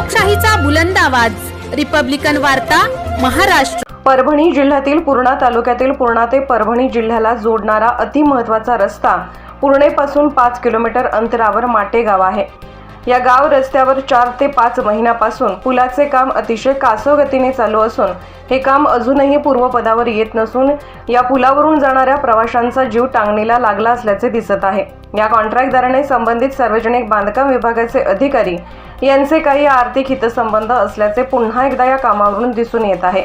लोकशाहीचा बुलंद आवाज, रिपब्लिकन वार्ता, महाराष्ट्र। परभणी जिल्ह्यातील पूर्णा तालुक्यातील पूर्णा ते परभणी जिल्ह्याला जोडणारा अतिमहत्त्वाचा रस्ता पूर्णेपासून 5 किलोमीटर अंतरावर माटे गाव आहे। या गाव रस्त्यावर 4 ते 5 महिन्यापासून पुलाचे काम अतिशय कासोगतीने चालू असून हे काम अजूनही पूर्वपदावर येत नसून या पुलावरून जाणाऱ्या प्रवाशांचा जीव टांगणीला लागला असल्याचे दिसत आहे। या कॉन्ट्रॅक्टदाराने संबंधित सार्वजनिक बांधकाम विभागाचे अधिकारी यांचे काही आर्थिक हितसंबंध असल्याचे पुन्हा एकदा या कामावरून दिसून येत आहे।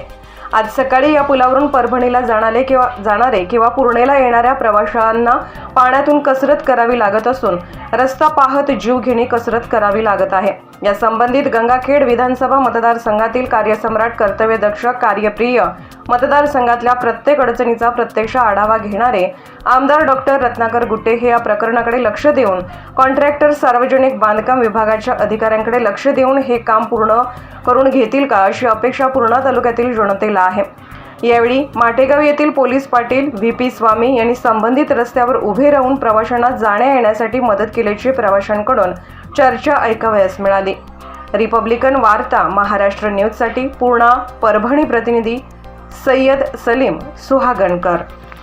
आज सकाळी या पुलावरून परभणीला जाणारे किंवा पूर्णेला येणाऱ्या प्रवाशांना पाण्यातून कसरत करावी लागत असून रस्ता पाहत जीवघेणी कसरत करावी लागत आहे। या संबंधित गंगाखेड विधानसभा मतदारसंघातील कार्यसम्राट, कर्तव्यदक्ष, कार्यप्रिय मतदारसंघातल्या प्रत्येक अडचणीचा प्रत्यक्ष आढावा घेणारे आमदार डॉक्टर रत्नाकर गुट्टे हे या प्रकरणाकडे लक्ष देऊन कॉन्ट्रॅक्टर सार्वजनिक बांधकाम विभागाच्या अधिकाऱ्यांकडे लक्ष देऊन हे काम पूर्ण करून घेतील का अशी अपेक्षा पूर्णा तालुक्यातील जनतेला आहे। यावेळी माटेगाव येथील पोलीस पाटील VP स्वामी यांनी संबंधित रस्त्यावर उभे राहून प्रवाशांना जाण्या येण्यासाठी मदत केल्याची प्रवाशांकडून चर्चा ऐकावयास मिळाली। रिपब्लिकन वार्ता महाराष्ट्र न्यूजसाठी पूर्णा परभणी प्रतिनिधी सय्यद सलीम सुहागणकर।